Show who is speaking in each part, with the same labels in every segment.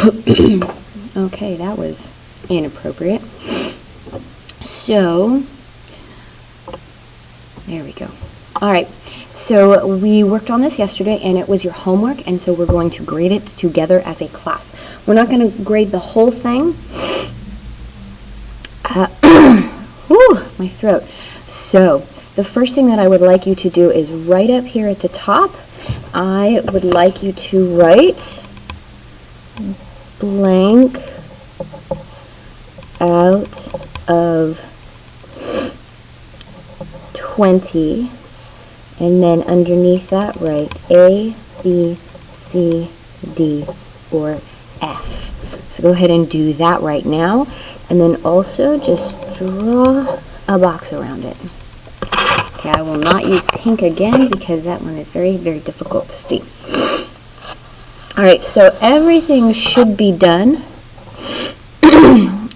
Speaker 1: Okay, that was inappropriate. So, there we go. All right, so we worked on this yesterday, and it was your homework, and so we're going to grade it together as a class. We're not going to grade the whole thing. Whew, my throat. So, the first thing that I would like you to do is right up here at the top, I would like you to write blank out of 20, and then underneath that write A, B, C, D, or F. So go ahead and do that right now, and then also just draw a box around it. Okay, I will not use pink again because that one is very, very difficult to see. Alright, so everything should be done.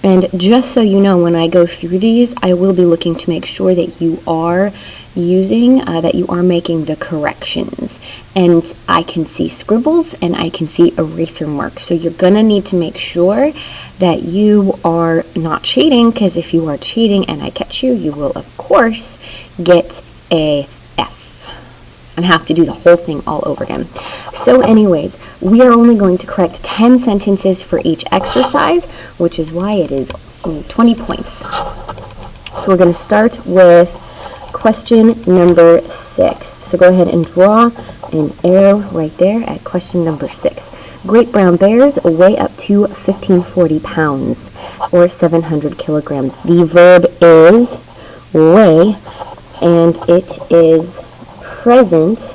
Speaker 1: And just so you know, when I go through these, I will be looking to make sure that you are that you are making the corrections. And I can see scribbles and I can see eraser marks. So you're going to need to make sure that you are not cheating, because if you are cheating and I catch you, you will, of course, get a F and have to do the whole thing all over again. So anyways, we are only going to correct 10 sentences for each exercise, which is why it is only 20 points. So we're going to start with question number 6. So go ahead and draw an arrow right there at question number 6. Great brown bears weigh up to 1540 pounds or 700 kilograms. The verb is weigh, and it is present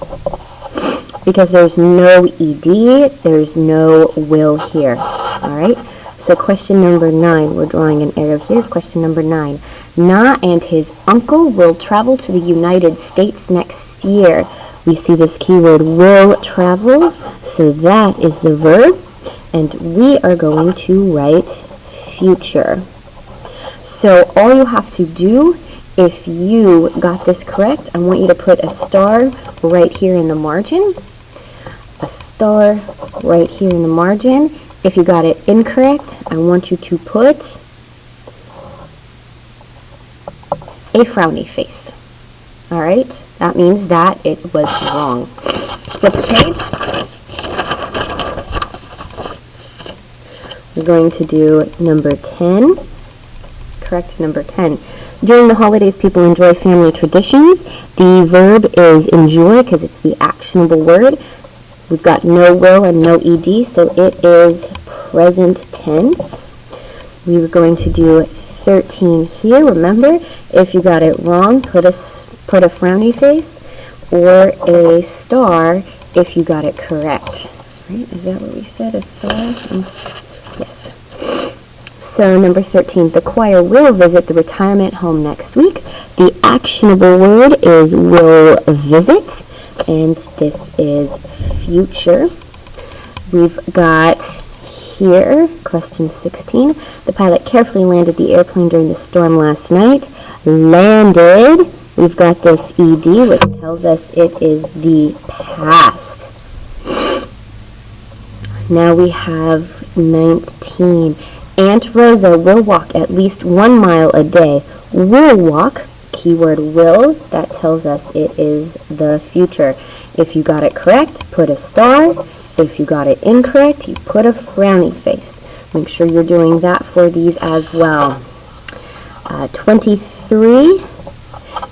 Speaker 1: because there's no ed, there's no will here. Alright, so question number 9, we're drawing an arrow here. Question number 9. Na and his uncle will travel to the United States next year. We see this keyword will travel, so that is the verb, and we are going to write future. So all you have to do, if you got this correct, I want you to put a star right here in the margin. A star right here in the margin. If you got it incorrect, I want you to put a frowny face. Alright, that means that it was wrong. Flip the page. We're going to do number 10. Correct number 10. During the holidays, people enjoy family traditions. The verb is enjoy because it's the actionable word. We've got no will and no ed, so it is present tense. We were going to do 13 here. Remember, if you got it wrong, put a frowny face or a star if you got it correct. Right? Is that what we said? A star? Yes. So number 13, the choir will visit the retirement home next week. The actionable word is will visit, and this is future. We've got here, question 16, the pilot carefully landed the airplane during the storm last night. Landed, we've got this ed, which tells us it is the past. Now we have 19. Aunt Rosa will walk at least 1 mile a day. Will walk, keyword will, that tells us it is the future. If you got it correct, put a star. If you got it incorrect, you put a frowny face. Make sure you're doing that for these as well. 23,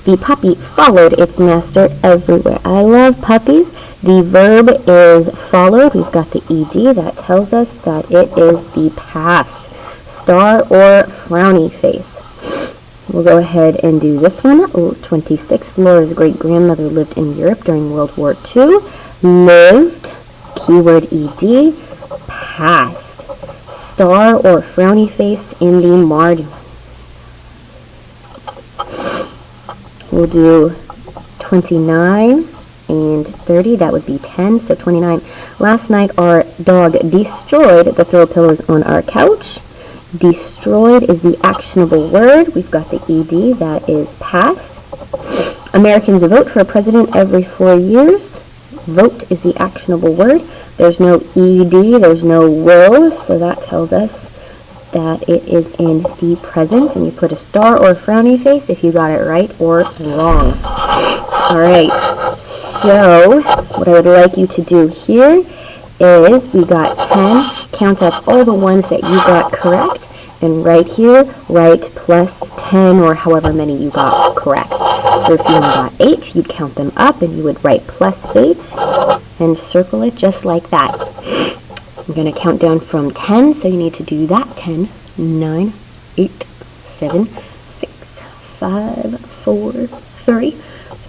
Speaker 1: the puppy followed its master everywhere. I love puppies. The verb is followed. We've got the ed. That tells us that it is the past. Star or frowny face. We'll go ahead and do this one. 26. Laura's great-grandmother lived in Europe during World War II. Lived, keyword ed, past. Star or frowny face in the margin. We'll do 29 and 30. That would be 10, so 29. Last night our dog destroyed the throw pillows on our couch. Destroyed is the actionable word. We've got the ed, that is past. Americans vote for a president every 4 years. Vote is the actionable word. There's no ed, there's no will, so that tells us that it is in the present, and you put a star or a frowny face if you got it right or wrong. Alright, so what I would like you to do here is we got 10, count up all the ones that you got correct, and right here, write plus 10 or however many you got correct. So if you only got 8, you'd count them up and you would write plus 8 and circle it just like that. I'm going to count down from 10, so you need to do that. 10, 9, 8, 7, 6, 5, 4, 3,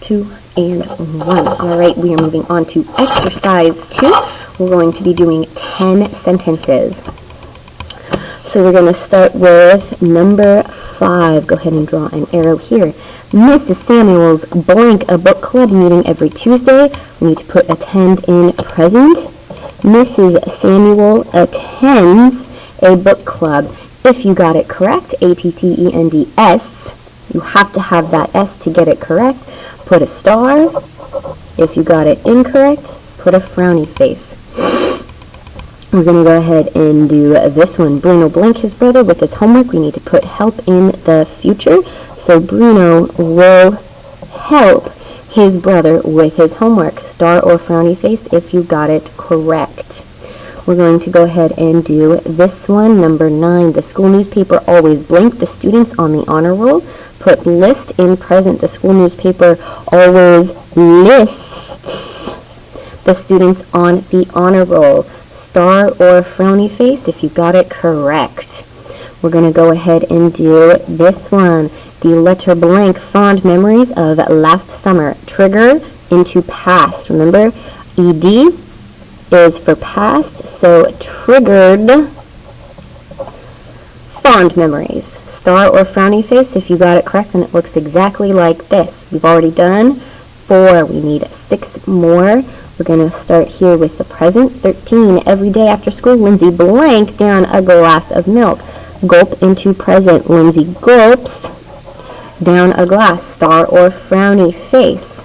Speaker 1: 2, and 1. Alright, we are moving on to exercise 2. We're going to be doing 10 sentences. So we're going to start with number 5. Go ahead and draw an arrow here. Mrs. Samuel's blank a book club meeting every Tuesday. We need to put attend in present. Mrs. Samuel attends a book club. If you got it correct, A-T-T-E-N-D-S, you have to have that S to get it correct. Put a star. If you got it incorrect, put a frowny face. We're going to go ahead and do this one. Bruno blank his brother with his homework. We need to put help in the future. So Bruno will help his brother with his homework. Star or frowny face if you got it correct. We're going to go ahead and do this one. Number 9. The school newspaper always blank the students on the honor roll. Put list in present. The school newspaper always lists the students on the honor roll. Star or frowny face if you got it correct. We're going to go ahead and do this one. The letter blank fond memories of last summer. Trigger into past. Remember, ed is for past, so triggered fond memories. Star or frowny face if you got it correct, and it looks exactly like this. We've already done 4. We need 6 more. We're going to start here with the present. 13. Every day after school, Lindsay blank down a glass of milk. Gulp into present. Lindsay gulps down a glass. Star or frowny face.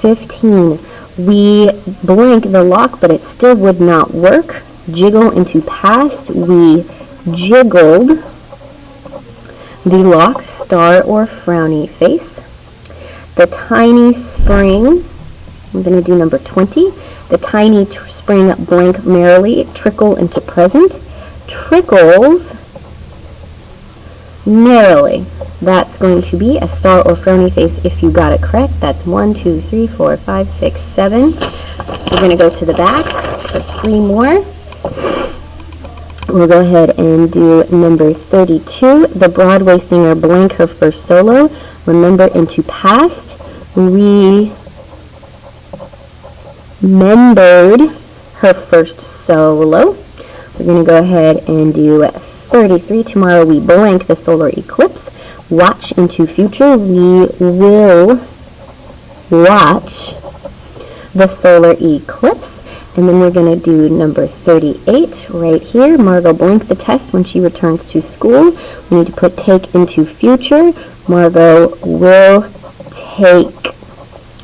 Speaker 1: 15. We blank the lock, but it still would not work. Jiggle into past. We jiggled the lock. Star or frowny face. The tiny spring. I'm going to do number 20. The tiny spring blank merrily. Trickle into present. Trickles merrily. That's going to be a star or frowny face if you got it correct. That's 1, 2, 3, 4, 5, 6, 7. We're going to go to the back for 3 more. We'll go ahead and do number 32. The Broadway singer blank her first solo. Remember into past. We remembered her first solo. We're going to go ahead and do 33. Tomorrow we blank the solar eclipse. Watch into future. We will watch the solar eclipse. And then we're going to do number 38 right here. Margot blank the test when she returns to school. We need to put take into future. Margot will take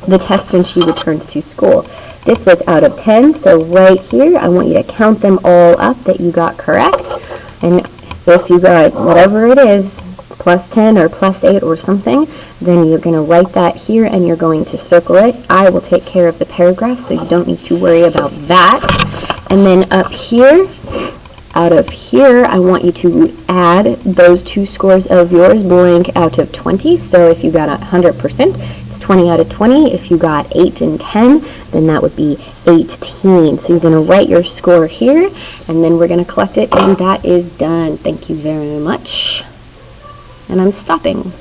Speaker 1: the test when she returns to school. This was out of 10, so right here, I want you to count them all up that you got correct. And if you got whatever it is, plus 10 or plus 8 or something, then you're going to write that here and you're going to circle it. I will take care of the paragraph, so you don't need to worry about that. And then up here, out of here, I want you to add those 2 scores of yours blank out of 20. So if you got 100%, it's 20 out of 20. If you got 8 and 10, then that would be 18. So you're going to write your score here, and then we're going to collect it, and that is done. Thank you very much. And I'm stopping.